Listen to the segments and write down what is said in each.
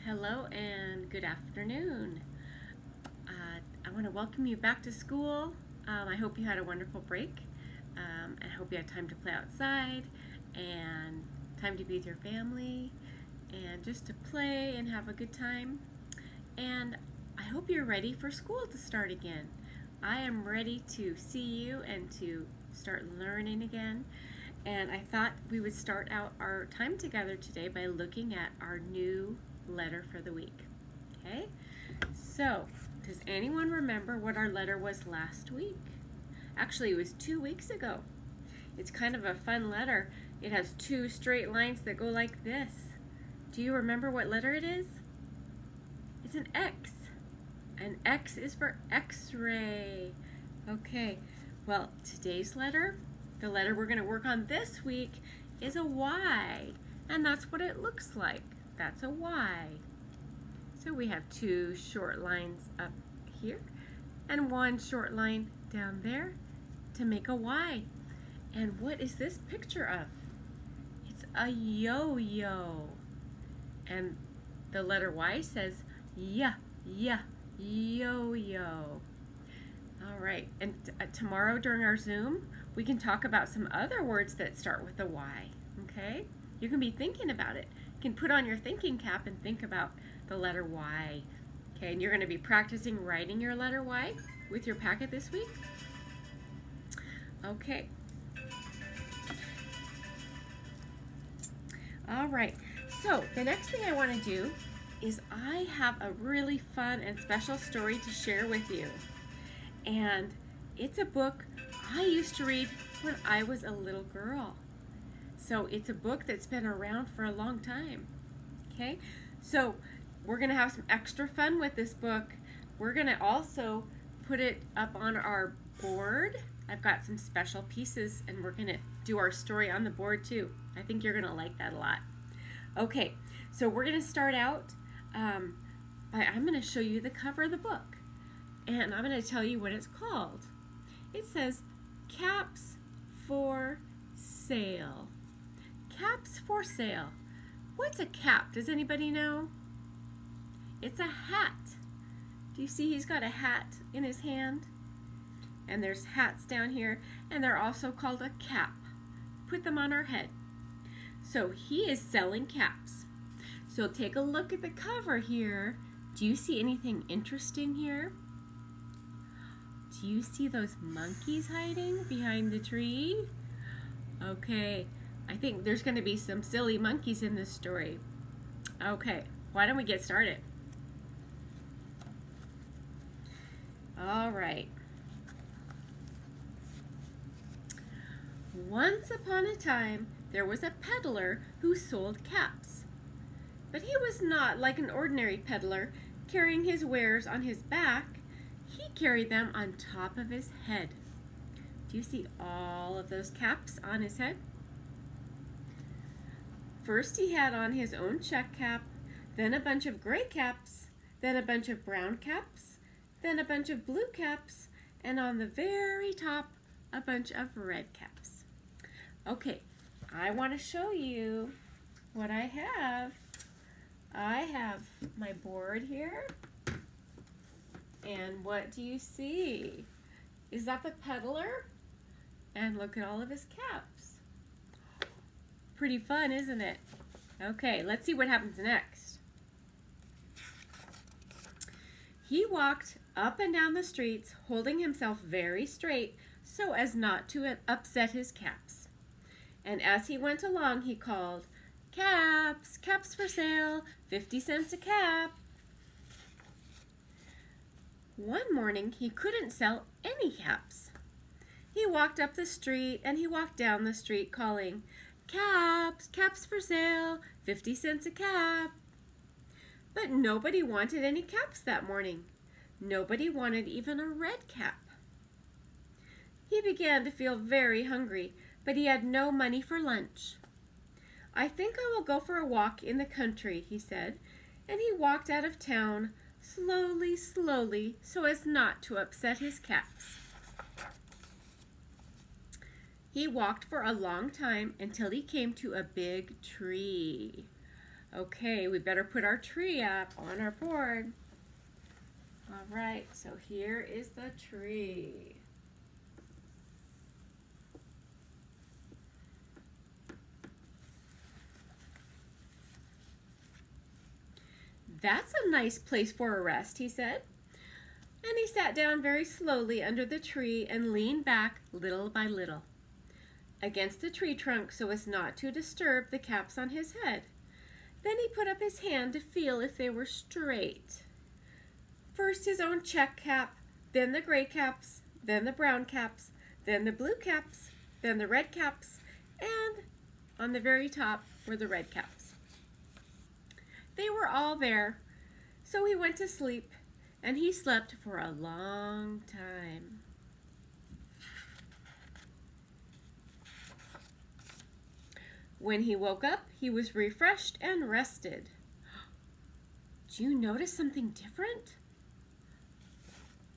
Hello and good afternoon. I want to welcome you back to school. I hope you had a wonderful break. I hope you had time to play outside and time to be with your family and just to play and have a good time. And I hope you're ready for school to start again. I am ready to see you and to start learning again. And I thought we would start out our time together today by looking at our new letter for the week. Okay? So, does anyone remember what our letter was last week? Actually, it was 2 weeks ago. It's kind of a fun letter. It has two straight lines that go like this. Do you remember what letter it is? It's an X. An X is for X-ray. Okay, well, today's letter, the letter we're going to work on this week, is a Y. And that's what it looks like. That's a Y. So we have two short lines up here and one short line down there to make a Y. And what is this picture of? It's a yo-yo. And the letter Y says yeah, yo-yo. All right, and tomorrow during our Zoom, we can talk about some other words that start with a Y, okay? You can be thinking about it. You can put on your thinking cap and think about the letter Y. Okay, and you're going to be practicing writing your letter Y with your packet this week. Okay. All right, so the next thing I want to do is I have a really fun and special story to share with you. And it's a book I used to read when I was a little girl. So it's a book that's been around for a long time. Okay, so we're going to have some extra fun with this book. We're going to also put it up on our board. I've got some special pieces and we're going to do our story on the board too. I think you're going to like that a lot. Okay, so we're going to start out I'm going to show you the cover of the book. And I'm going to tell you what it's called. It says Caps for Sale. Caps for sale. What's a cap? Does anybody know? It's a hat. Do you see he's got a hat in his hand? And there's hats down here, and they're also called a cap. Put them on our head. So he is selling caps. So take a look at the cover here. Do you see anything interesting here? Do you see those monkeys hiding behind the tree? Okay, I think there's going to be some silly monkeys in this story. Okay, why don't we get started? All right. Once upon a time, there was a peddler who sold caps. But he was not like an ordinary peddler, carrying his wares on his back. He carried them on top of his head. Do you see all of those caps on his head? First he had on his own check cap, then a bunch of gray caps, then a bunch of brown caps, then a bunch of blue caps, and on the very top, a bunch of red caps. Okay, I want to show you what I have. I have my board here. And what do you see? Is that the peddler? And look at all of his caps. Pretty fun, isn't it? Okay, let's see what happens next. He walked up and down the streets, holding himself very straight so as not to upset his caps. And as he went along, he called, "Caps, caps for sale, 50 cents a cap." One morning, he couldn't sell any caps. He walked up the street and he walked down the street calling, "Caps, caps for sale, 50 cents a cap." But nobody wanted any caps that morning. Nobody wanted even a red cap. He began to feel very hungry, but he had no money for lunch. "I think I will go for a walk in the country," he said, and he walked out of town slowly, slowly, so as not to upset his caps. He walked for a long time until he came to a big tree. Okay, we better put our tree up on our board. All right, so here is the tree. That's a nice place for a rest, he said. And he sat down very slowly under the tree and leaned back little by little against the tree trunk so as not to disturb the caps on his head. Then he put up his hand to feel if they were straight. First his own check cap, then the gray caps, then the brown caps, then the blue caps, then the red caps, and on the very top were the red caps. They were all there, so he went to sleep, and he slept for a long time. When he woke up, he was refreshed and rested. Do you notice something different?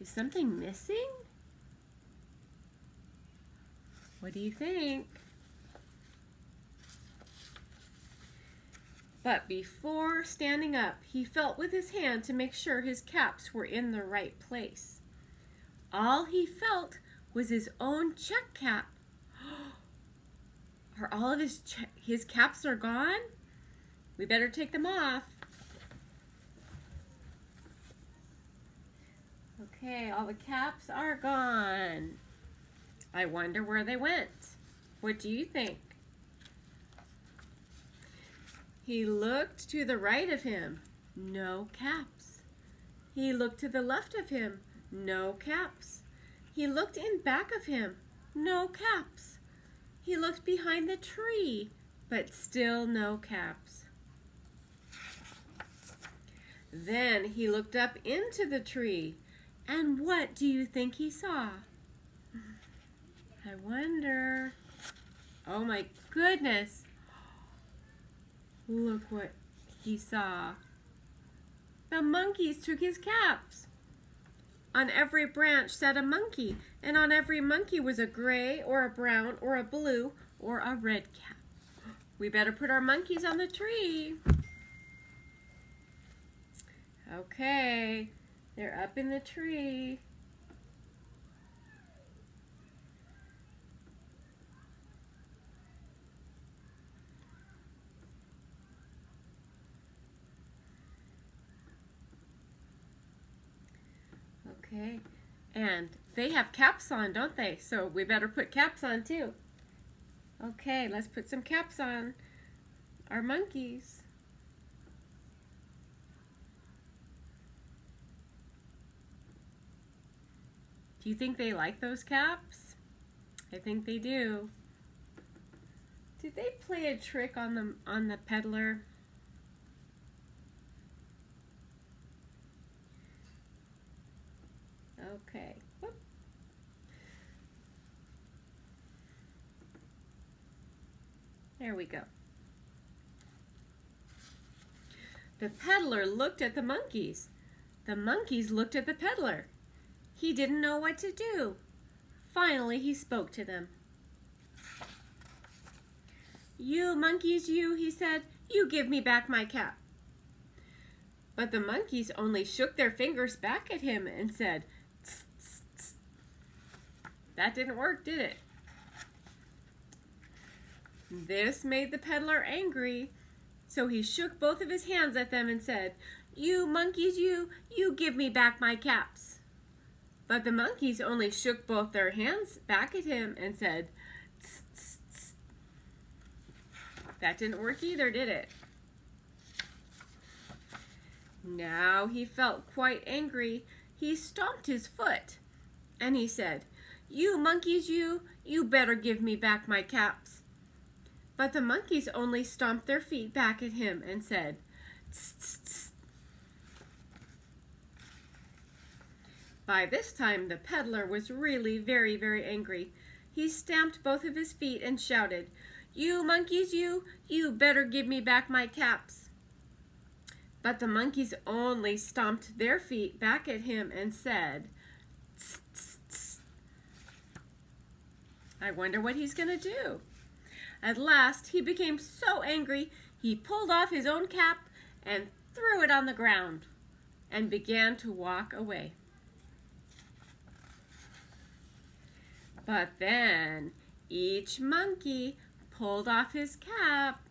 Is something missing? What do you think? But before standing up, he felt with his hand to make sure his caps were in the right place. All he felt was his own check cap. Are all of his caps are gone? We better take them off. Okay, all the caps are gone. I wonder where they went. What do you think? He looked to the right of him. No caps. He looked to the left of him. No caps. He looked in back of him. No caps. He looked behind the tree, but still no caps. Then he looked up into the tree, and what do you think he saw? I wonder. Oh my goodness. Look what he saw. The monkeys took his caps. On every branch sat a monkey, and on every monkey was a gray or a brown or a blue or a red cap. We better put our monkeys on the tree. Okay, they're up in the tree. Okay, and they have caps on, don't they? So we better put caps on too. Okay, let's put some caps on our monkeys. Do you think they like those caps? I think they do. Did they play a trick on the peddler? Okay. Whoop. There we go. The peddler looked at the monkeys. The monkeys looked at the peddler. He didn't know what to do. Finally, he spoke to them. "You monkeys, you," he said, "you give me back my cap." But the monkeys only shook their fingers back at him and said, "Tss, tss, tss." That didn't work, did it? This made the peddler angry, so he shook both of his hands at them and said, "You monkeys, you give me back my caps." But the monkeys only shook both their hands back at him and said, "Tss, tss, tss." That didn't work either, did it? Now he felt quite angry. He stomped his foot and he said, "You monkeys, you better give me back my caps." But the monkeys only stomped their feet back at him and said, "Tss, tss, tss." By this time, the peddler was really very, very angry. He stamped both of his feet and shouted, "You monkeys, you better give me back my caps." But the monkeys only stomped their feet back at him and said, "Tss, tss, tss." I wonder what he's going to do. At last, he became so angry, he pulled off his own cap and threw it on the ground and began to walk away. But then each monkey pulled off his cap,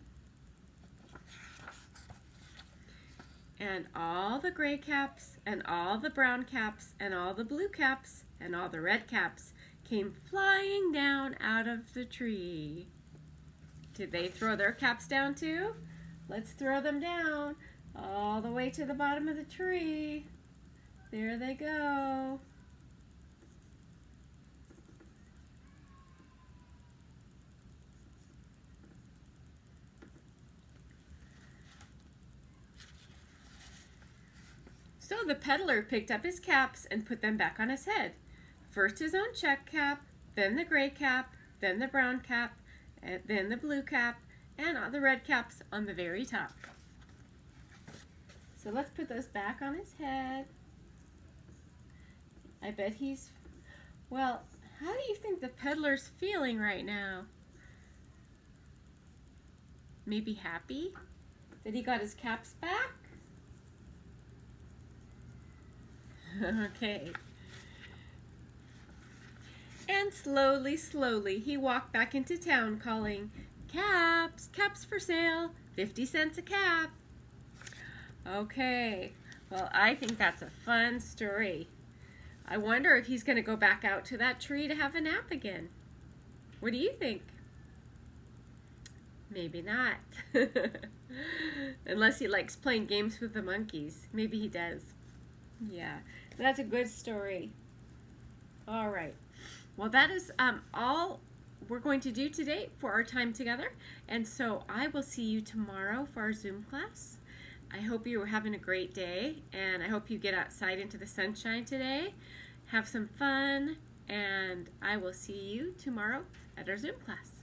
and all the gray caps and all the brown caps and all the blue caps and all the red caps came flying down out of the tree. Did they throw their caps down too? Let's throw them down all the way to the bottom of the tree. There they go. So the peddler picked up his caps and put them back on his head. First his own check cap, then the gray cap, then the brown cap, and then the blue cap, and the red caps on the very top. So let's put those back on his head. I bet he's, well, how do you think the peddler's feeling right now? Maybe happy that he got his caps back? Okay. And slowly, slowly, he walked back into town calling, "Caps, caps for sale, 50 cents a cap." Okay, well, I think that's a fun story. I wonder if he's going to go back out to that tree to have a nap again. What do you think? Maybe not. Unless he likes playing games with the monkeys. Maybe he does. Yeah, that's a good story. All right. Well, that is all we're going to do today for our time together. And so I will see you tomorrow for our Zoom class. I hope you are having a great day, and I hope you get outside into the sunshine today. Have some fun, and I will see you tomorrow at our Zoom class.